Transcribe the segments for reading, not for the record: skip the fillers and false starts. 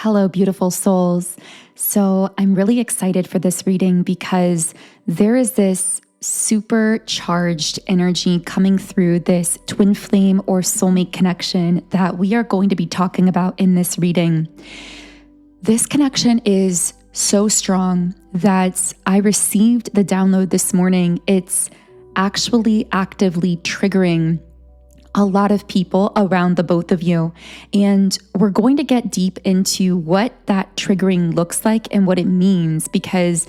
Hello, beautiful souls. So I'm really excited for this reading because there is this supercharged energy coming through this twin flame or soulmate connection that we are going to be talking about in this reading. This connection is so strong that I received the download this morning. It's actually actively triggering a lot of people around the both of you. And we're going to get deep into what that triggering looks like and what it means, because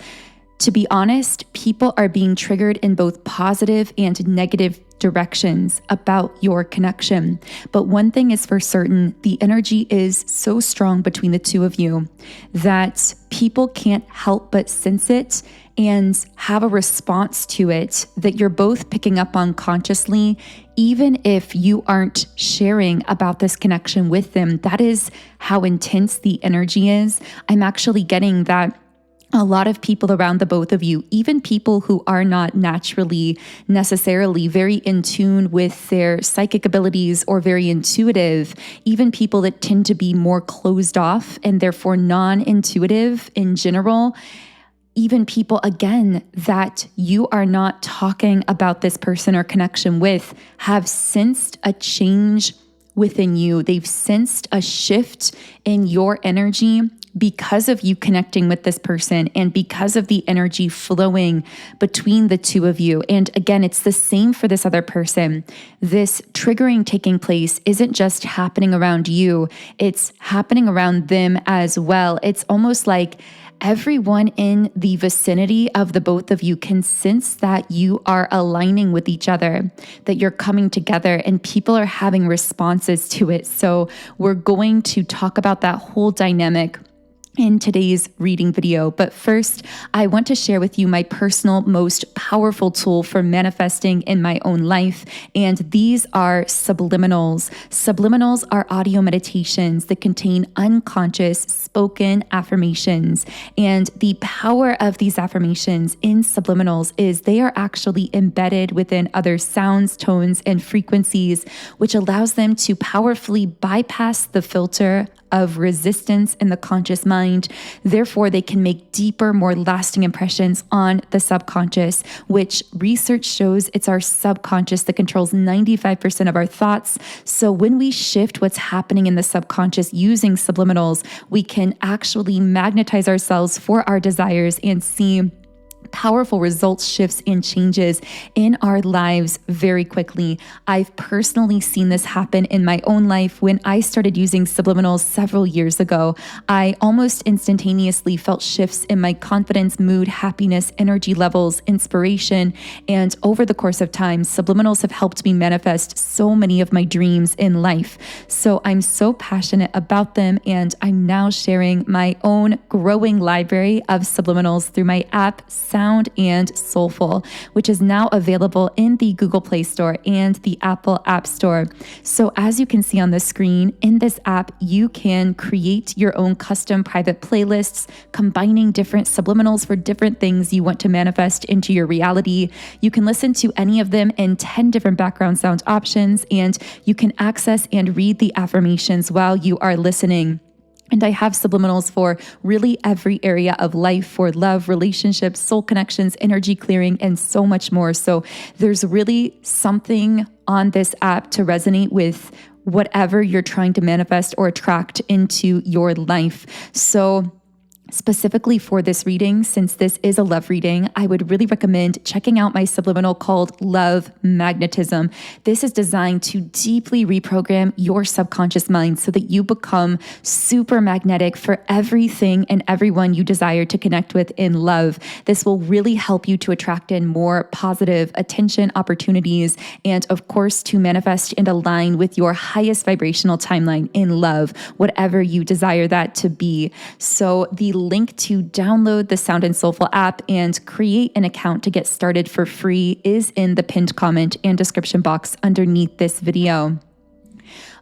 to be honest, people are being triggered in both positive and negative directions about your connection. But one thing is for certain, the energy is so strong between the two of you that people can't help but sense it and have a response to it that you're both picking up on consciously, even if you aren't sharing about this connection with them. That is how intense the energy is. I'm actually getting that a lot of people around the both of you, even people who are not naturally necessarily very in tune with their psychic abilities or very intuitive, even people that tend to be more closed off and therefore non-intuitive in general, even people, again, that you are not talking about this person or connection with, have sensed a change within you. They've sensed a shift in your energy because of you connecting with this person and because of the energy flowing between the two of you. And again, it's the same for this other person. This triggering taking place isn't just happening around you, it's happening around them as well. It's almost like everyone in the vicinity of the both of you can sense that you are aligning with each other, that you're coming together, and people are having responses to it. So we're going to talk about that whole dynamic in today's reading video. But first, I want to share with you my personal, most powerful tool for manifesting in my own life. And these are subliminals. Subliminals are audio meditations that contain unconscious spoken affirmations. And the power of these affirmations in subliminals is they are actually embedded within other sounds, tones, and frequencies, which allows them to powerfully bypass the filter of resistance in the conscious mind. Therefore, they can make deeper, more lasting impressions on the subconscious, which research shows it's our subconscious that controls 95% of our thoughts. So when we shift what's happening in the subconscious using subliminals, we can actually magnetize ourselves for our desires and see powerful results, shifts, and changes in our lives very quickly. I've personally seen this happen in my own life. When I started using subliminals several years ago, I almost instantaneously felt shifts in my confidence, mood, happiness, energy levels, inspiration, and over the course of time, subliminals have helped me manifest so many of my dreams in life. So I'm so passionate about them, and I'm now sharing my own growing library of subliminals through my app, Sound and Soulful, which is now available in the Google Play Store and the Apple App Store. So as you can see on the screen, in this app, you can create your own custom private playlists, combining different subliminals for different things you want to manifest into your reality. You can listen to any of them in 10 different background sound options, and you can access and read the affirmations while you are listening. And I have subliminals for really every area of life, for love, relationships, soul connections, energy clearing, and so much more. So there's really something on this app to resonate with whatever you're trying to manifest or attract into your life. So specifically for this reading, since this is a love reading, I would really recommend checking out my subliminal called Love Magnetism. This is designed to deeply reprogram your subconscious mind so that you become super magnetic for everything and everyone you desire to connect with in love. This will really help you to attract in more positive attention, opportunities, and of course, to manifest and align with your highest vibrational timeline in love, whatever you desire that to be. So the link to download the Sound and Soulful app and create an account to get started for free is in the pinned comment and description box underneath this video.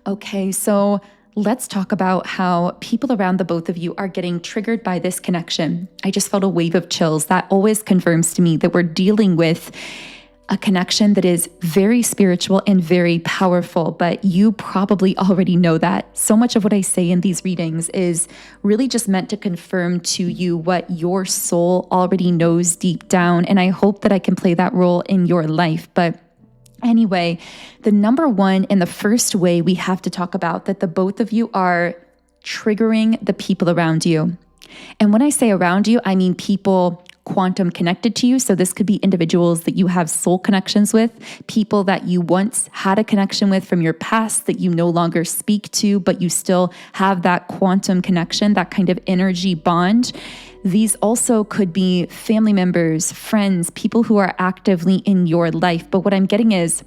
Okay, so let's talk about how people around the both of you are getting triggered by this connection. I just felt a wave of chills. That always confirms to me that we're dealing with a connection that is very spiritual and very powerful, but you probably already know that. So much of what I say in these readings is really just meant to confirm to you what your soul already knows deep down, and I hope that I can play that role in your life. But anyway, the number one and the first way we have to talk about that the both of you are triggering the people around you. And when I say around you, I mean people quantum connected to you. So this could be individuals that you have soul connections with, people that you once had a connection with from your past that you no longer speak to, but you still have that quantum connection, that kind of energy bond. These also could be family members, friends, people who are actively in your life. But what I'm getting is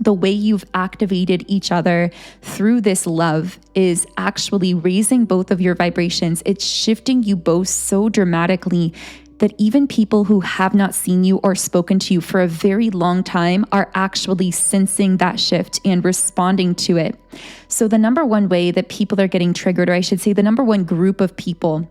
the way you've activated each other through this love is actually raising both of your vibrations. It's shifting you both so dramatically that even people who have not seen you or spoken to you for a very long time are actually sensing that shift and responding to it. So the number one way that people are getting triggered, or I should say the number one group of people,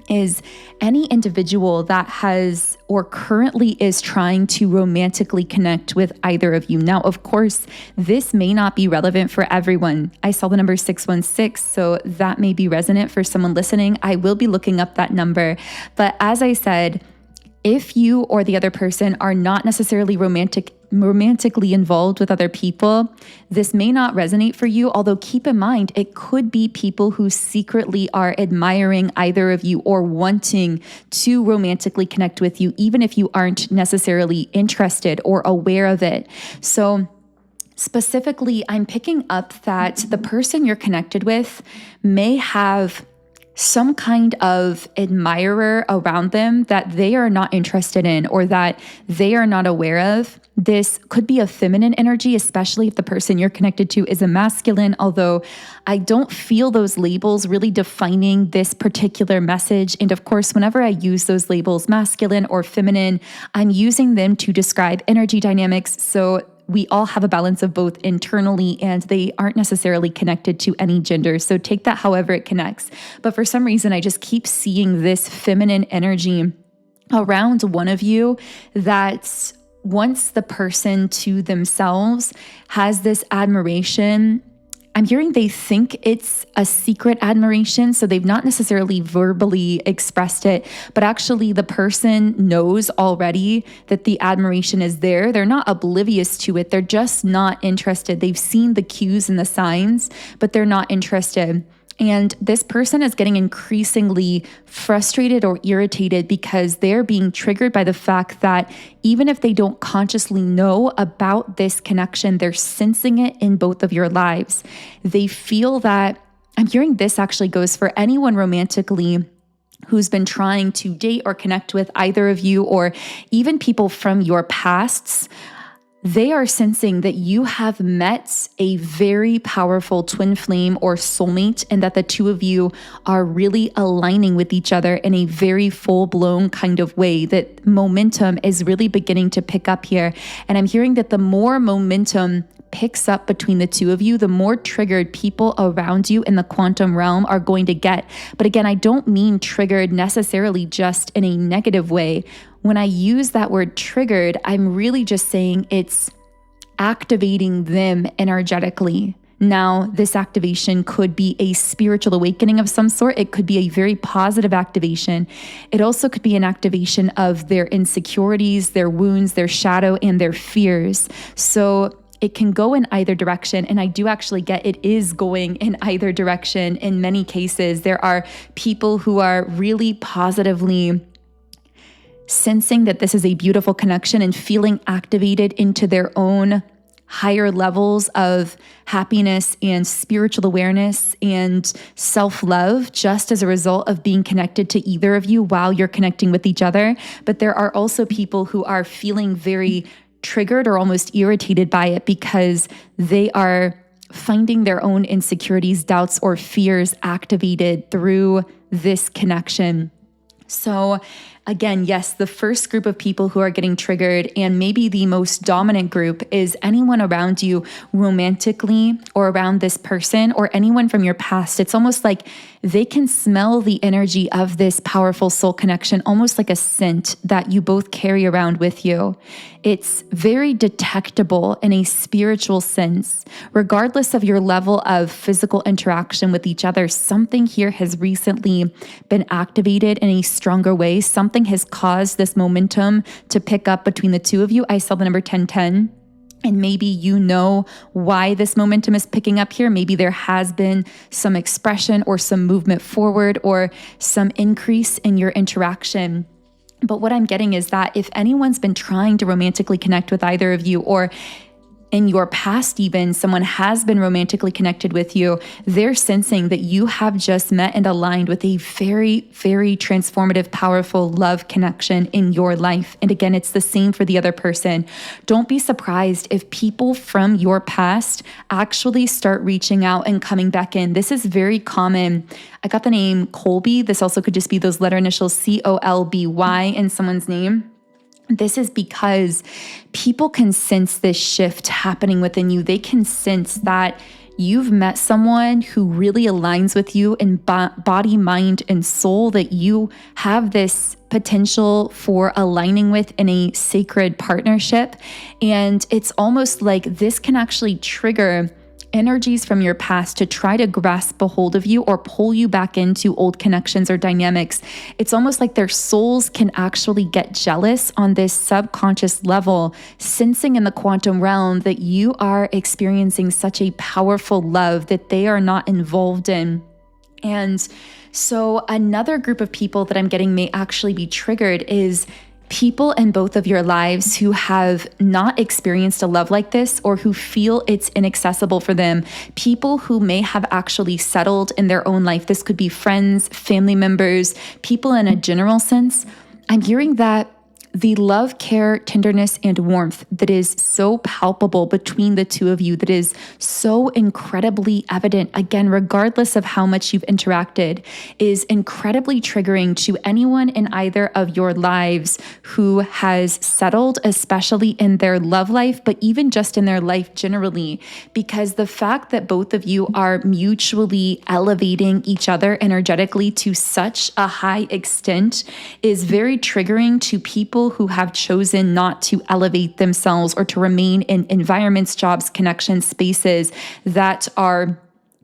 is any individual that has or currently is trying to romantically connect with either of you. Now, of course, this may not be relevant for everyone. I saw the number 616, so that may be resonant for someone listening. I will be looking up that number. But as I said, if you or the other person are not necessarily romantically involved with other people, this may not resonate for you, although keep in mind, it could be people who secretly are admiring either of you or wanting to romantically connect with you, even if you aren't necessarily interested or aware of it. So specifically, I'm picking up that the person you're connected with may have some kind of admirer around them that they are not interested in or that they are not aware of. This could be a feminine energy, especially if the person you're connected to is a masculine, although I don't feel those labels really defining this particular message. And of course, whenever I use those labels, masculine or feminine, I'm using them to describe energy dynamics. So we all have a balance of both internally, and they aren't necessarily connected to any gender. So take that however it connects. But for some reason, I just keep seeing this feminine energy around one of you that wants the person to themselves, has this admiration. I'm hearing they think it's a secret admiration, so they've not necessarily verbally expressed it, but actually the person knows already that the admiration is there. They're not oblivious to it. They're just not interested. They've seen the cues and the signs, but they're not interested. And this person is getting increasingly frustrated or irritated because they're being triggered by the fact that even if they don't consciously know about this connection, they're sensing it in both of your lives. They feel that, I'm hearing this actually goes for anyone romantically who's been trying to date or connect with either of you, or even people from your pasts. They are sensing that you have met a very powerful twin flame or soulmate, and that the two of you are really aligning with each other in a very full-blown kind of way, that momentum is really beginning to pick up here. And I'm hearing that the more momentum picks up between the two of you, the more triggered people around you in the quantum realm are going to get. But again, I don't mean triggered necessarily just in a negative way. When I use that word triggered, I'm really just saying it's activating them energetically. Now, this activation could be a spiritual awakening of some sort. It could be a very positive activation. It also could be an activation of their insecurities, their wounds, their shadow, and their fears. So it can go in either direction. And I do actually get it is going in either direction. In many cases, there are people who are really positively sensing that this is a beautiful connection and feeling activated into their own higher levels of happiness and spiritual awareness and self-love just as a result of being connected to either of you while you're connecting with each other. But there are also people who are feeling very triggered or almost irritated by it because they are finding their own insecurities, doubts, or fears activated through this connection. So again, yes, the first group of people who are getting triggered, and maybe the most dominant group, is anyone around you romantically or around this person or anyone from your past. It's almost like they can smell the energy of this powerful soul connection, almost like a scent that you both carry around with you. It's very detectable in a spiritual sense. Regardless of your level of physical interaction with each other, something here has recently been activated in a stronger way. Something has caused this momentum to pick up between the two of you. I saw the number 1010. And maybe you know why this momentum is picking up here. Maybe there has been some expression or some movement forward or some increase in your interaction. But what I'm getting is that if anyone's been trying to romantically connect with either of you, or in your past even, someone has been romantically connected with you, they're sensing that you have just met and aligned with a very, very transformative, powerful love connection in your life. And again, it's the same for the other person. Don't be surprised if people from your past actually start reaching out and coming back in. This is very common. I got the name Colby. This also could just be those letter initials COLBY in someone's name. This is because people can sense this shift happening within you. They can sense that you've met someone who really aligns with you in body, mind, and soul, that you have this potential for aligning with in a sacred partnership. And it's almost like this can actually trigger energies from your past to try to grasp a hold of you or pull you back into old connections or dynamics. It's almost like their souls can actually get jealous on this subconscious level, sensing in the quantum realm that you are experiencing such a powerful love that they are not involved in. And so another group of people that I'm getting may actually be triggered is people in both of your lives who have not experienced a love like this, or who feel it's inaccessible for them. People who may have actually settled in their own life. This could be friends, family members, people in a general sense. I'm hearing that the love, care, tenderness, and warmth that is so palpable between the two of you, that is so incredibly evident, again, regardless of how much you've interacted, is incredibly triggering to anyone in either of your lives who has settled, especially in their love life, but even just in their life generally, because the fact that both of you are mutually elevating each other energetically to such a high extent is very triggering to people who have chosen not to elevate themselves or to remain in environments, jobs, connections, spaces that are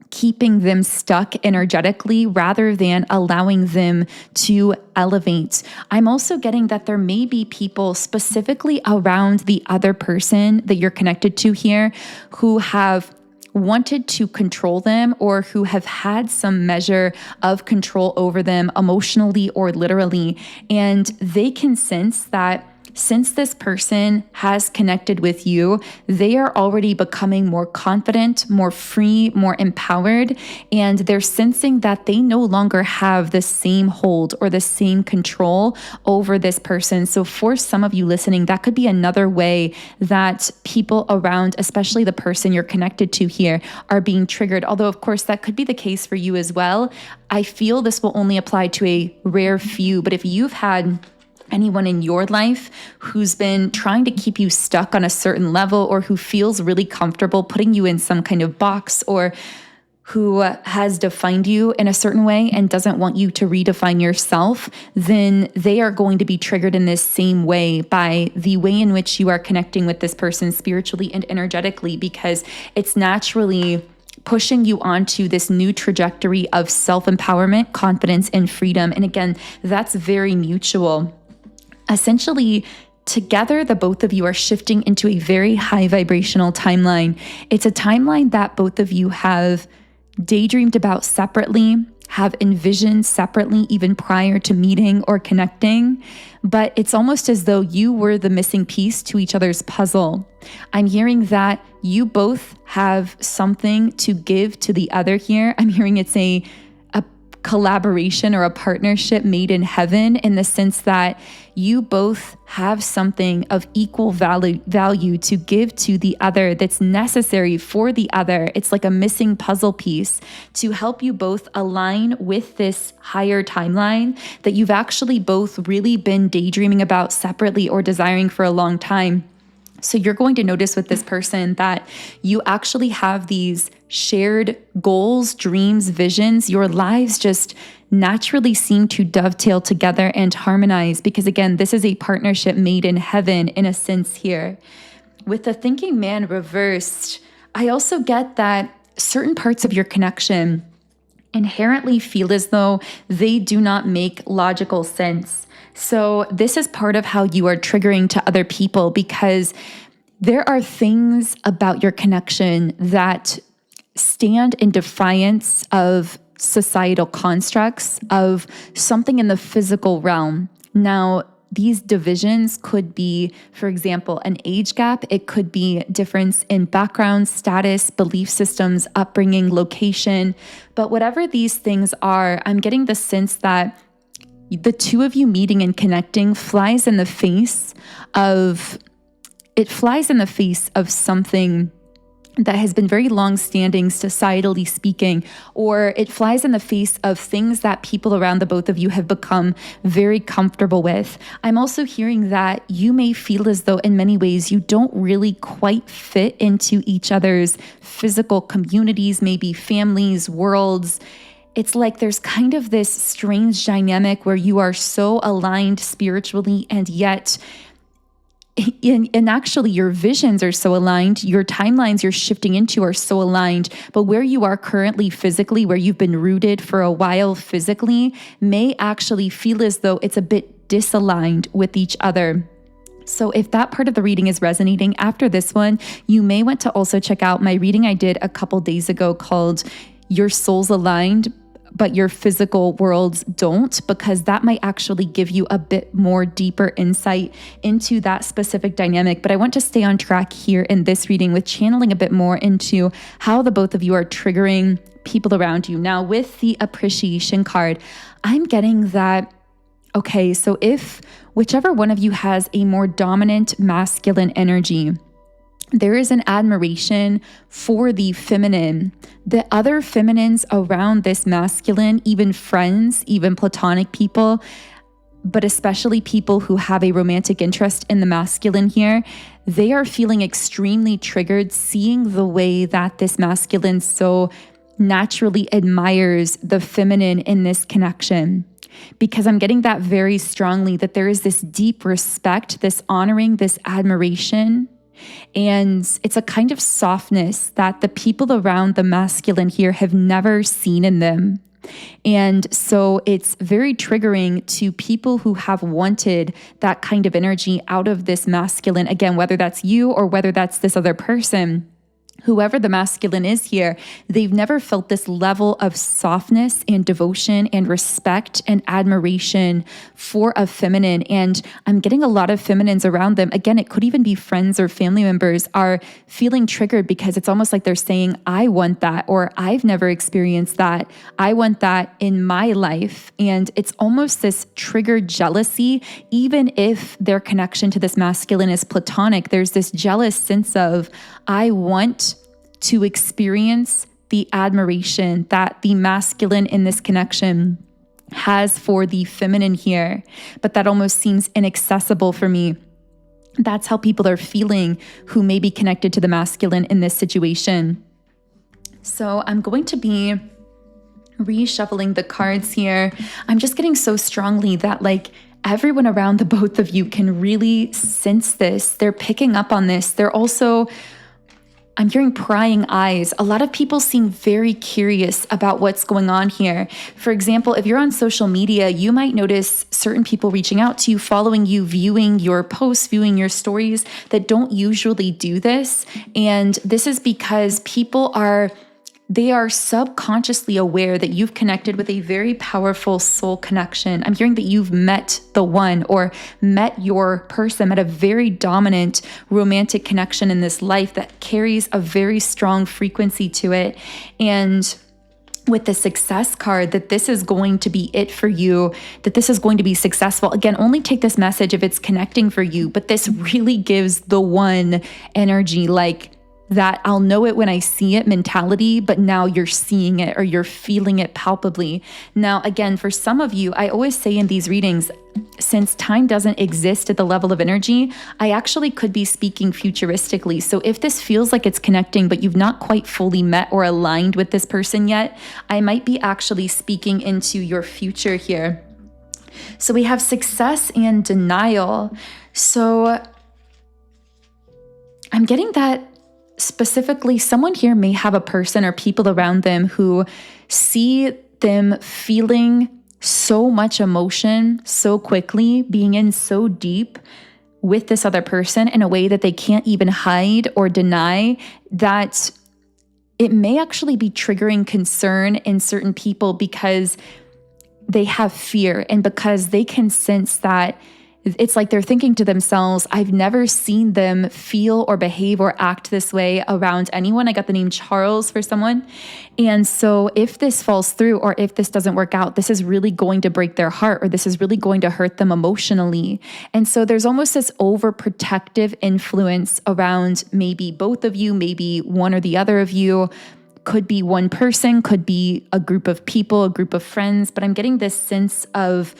keeping them stuck energetically rather than allowing them to elevate. I'm also getting that there may be people specifically around the other person that you're connected to here who have wanted to control them, or who have had some measure of control over them emotionally or literally. And they can sense that since this person has connected with you, they are already becoming more confident, more free, more empowered, and they're sensing that they no longer have the same hold or the same control over this person. So for some of you listening, that could be another way that people around, especially the person you're connected to here, are being triggered. Although, of course, that could be the case for you as well. I feel this will only apply to a rare few, but if you've had anyone in your life who's been trying to keep you stuck on a certain level, or who feels really comfortable putting you in some kind of box, or who has defined you in a certain way and doesn't want you to redefine yourself, then they are going to be triggered in this same way by the way in which you are connecting with this person spiritually and energetically, because it's naturally pushing you onto this new trajectory of self-empowerment, confidence, and freedom. And again, that's very mutual. Essentially, together, the both of you are shifting into a very high vibrational timeline. It's a timeline that both of you have daydreamed about separately, have envisioned separately, even prior to meeting or connecting. But it's almost as though you were the missing piece to each other's puzzle. I'm hearing that you both have something to give to the other here. I'm hearing it's a collaboration or a partnership made in heaven, in the sense that you both have something of equal value to give to the other that's necessary for the other. It's like a missing puzzle piece to help you both align with this higher timeline that you've actually both really been daydreaming about separately or desiring for a long time. So you're going to notice with this person that you actually have these shared goals, dreams, visions. Your lives just naturally seem to dovetail together and harmonize, because again, this is a partnership made in heaven in a sense here. With the thinking man reversed, I also get that certain parts of your connection inherently feel as though they do not make logical sense. So this is part of how you are triggering to other people, because there are things about your connection that stand in defiance of societal constructs, of something in the physical realm. Now, these divisions could be, for example, an age gap. It could be difference in background, status, belief systems, upbringing, location. But whatever these things are, I'm getting the sense that the two of you meeting and connecting flies in the face of something that has been very long-standing, societally speaking, or it flies in the face of things that people around the both of you have become very comfortable with. I'm also hearing that you may feel as though in many ways you don't really quite fit into each other's physical communities, maybe families, worlds. It's like there's kind of this strange dynamic where you are so aligned spiritually, and yet and actually your visions are so aligned, your timelines you're shifting into are so aligned, but where you are currently physically, where you've been rooted for a while physically, may actually feel as though it's a bit disaligned with each other. So if that part of the reading is resonating after this one, you may want to also check out my reading I did a couple days ago called Your Soul's Aligned, but your physical worlds don't, because that might actually give you a bit more deeper insight into that specific dynamic. But I want to stay on track here in this reading with channeling a bit more into how the both of you are triggering people around you. Now, with the appreciation card, I'm getting that, okay, so if whichever one of you has a more dominant masculine energy, there is an admiration for the feminine. The other feminines around this masculine, even friends, even platonic people, but especially people who have a romantic interest in the masculine here, they are feeling extremely triggered seeing the way that this masculine so naturally admires the feminine in this connection. Because I'm getting that very strongly, that there is this deep respect, this honoring, this admiration. And it's a kind of softness that the people around the masculine here have never seen in them. And so it's very triggering to people who have wanted that kind of energy out of this masculine. Again, whether that's you or whether that's this other person, whoever the masculine is here, they've never felt this level of softness and devotion and respect and admiration for a feminine. And I'm getting a lot of feminines around them. Again, it could even be friends or family members are feeling triggered because it's almost like they're saying, I want that, or I've never experienced that. I want that in my life. And it's almost this triggered jealousy. Even if their connection to this masculine is platonic, there's this jealous sense of, I want to experience the admiration that the masculine in this connection has for the feminine here, but that almost seems inaccessible for me. That's how people are feeling who may be connected to the masculine in this situation. So I'm going to be reshuffling the cards here. I'm just getting so strongly that everyone around the both of you can really sense this. They're picking up on this. They're also, I'm hearing prying eyes. A lot of people seem very curious about what's going on here. For example, if you're on social media, you might notice certain people reaching out to you, following you, viewing your posts, viewing your stories that don't usually do this. And this is because they are subconsciously aware that you've connected with a very powerful soul connection. I'm hearing that you've met the one or met your person, met a very dominant romantic connection in this life that carries a very strong frequency to it. And with the success card, that this is going to be it for you, that this is going to be successful. Again, only take this message if it's connecting for you, but this really gives the one energy, like that I'll know it when I see it mentality, but now you're seeing it or you're feeling it palpably. Now, again, for some of you, I always say in these readings, since time doesn't exist at the level of energy, I actually could be speaking futuristically. So if this feels like it's connecting, but you've not quite fully met or aligned with this person yet, I might be actually speaking into your future here. So we have success and denial. So I'm getting that specifically someone here may have a person or people around them who see them feeling so much emotion so quickly, being in so deep with this other person in a way that they can't even hide or deny, that it may actually be triggering concern in certain people because they have fear and because they can sense that it's like they're thinking to themselves, I've never seen them feel or behave or act this way around anyone. I got the name Charles for someone. And so if this falls through or if this doesn't work out, this is really going to break their heart or this is really going to hurt them emotionally. And so there's almost this overprotective influence around maybe both of you, maybe one or the other of you. Could be one person, could be a group of people, a group of friends, but I'm getting this sense of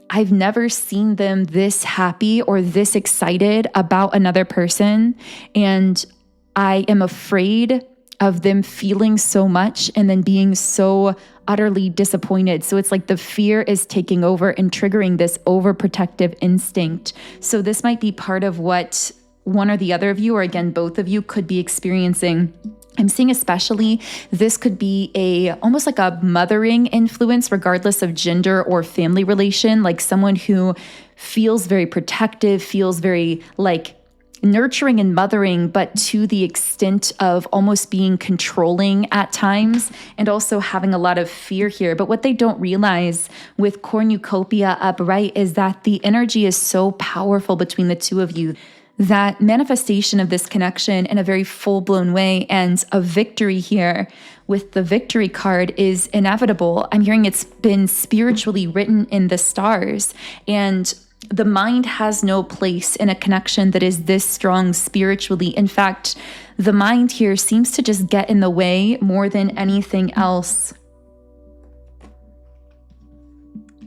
I've never seen them this happy or this excited about another person. And I am afraid of them feeling so much and then being so utterly disappointed. So it's like the fear is taking over and triggering this overprotective instinct. So this might be part of what one or the other of you, or again, both of you could be experiencing. I'm seeing especially this could be almost like a mothering influence, regardless of gender or family relation, like someone who feels very protective, feels very like nurturing and mothering, but to the extent of almost being controlling at times and also having a lot of fear here. But what they don't realize with cornucopia upright is that the energy is so powerful between the two of you, that manifestation of this connection in a very full-blown way and a victory here with the victory card is inevitable. I'm hearing it's been spiritually written in the stars, and the mind has no place in a connection that is this strong spiritually. In fact, the mind here seems to just get in the way more than anything else.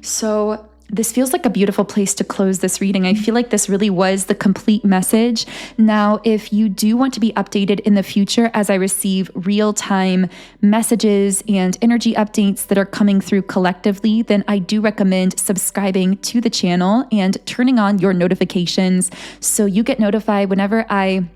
So this feels like a beautiful place to close this reading. I feel like this really was the complete message. Now, if you do want to be updated in the future as I receive real-time messages and energy updates that are coming through collectively, then I do recommend subscribing to the channel and turning on your notifications so you get notified whenever I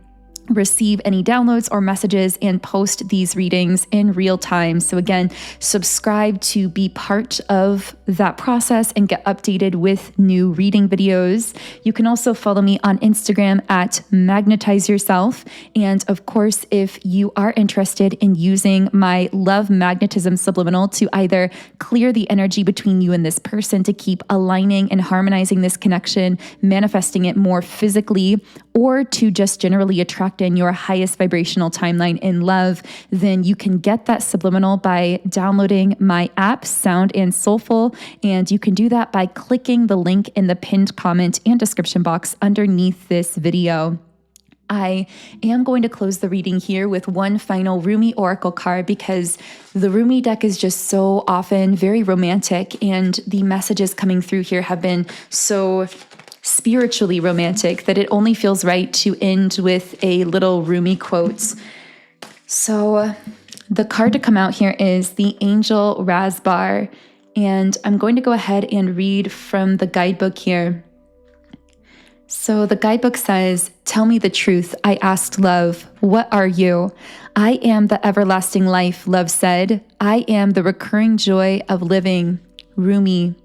receive any downloads or messages and post these readings in real time. So again, subscribe to be part of that process and get updated with new reading videos. You can also follow me on Instagram at Magnetize Yourself. And of course, if you are interested in using my Love Magnetism Subliminal to either clear the energy between you and this person to keep aligning and harmonizing this connection, manifesting it more physically, or to just generally attract in your highest vibrational timeline in love, then you can get that subliminal by downloading my app, Sound and Soulful. And you can do that by clicking the link in the pinned comment and description box underneath this video. I am going to close the reading here with one final Rumi Oracle card because the Rumi deck is just so often very romantic, and the messages coming through here have been so spiritually romantic that it only feels right to end with a little Rumi quote. So the card to come out here is the Angel Razbar, and I'm going to go ahead and read from the guidebook here. So the guidebook says, "Tell me the truth, I asked love. What are you? I am the everlasting life, love said. I am the recurring joy of living, Rumi."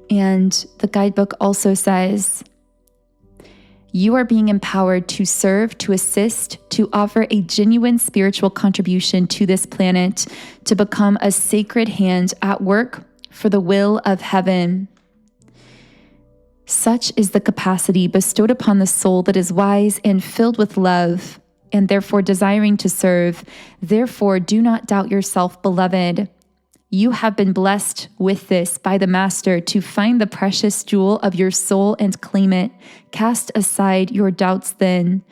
And the guidebook also says, "You are being empowered to serve, to assist, to offer a genuine spiritual contribution to this planet, to become a sacred hand at work for the will of heaven. Such is the capacity bestowed upon the soul that is wise and filled with love and therefore desiring to serve. Therefore, do not doubt yourself, beloved. You have been blessed with this by the Master to find the precious jewel of your soul and claim it. Cast aside your doubts then.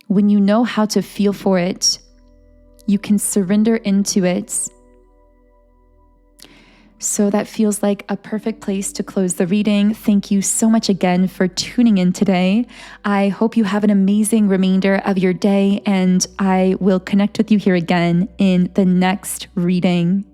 When you know how to feel for it, you can surrender into it. So that feels like a perfect place to close the reading. Thank you so much again for tuning in today. I hope you have an amazing remainder of your day, and I will connect with you here again in the next reading.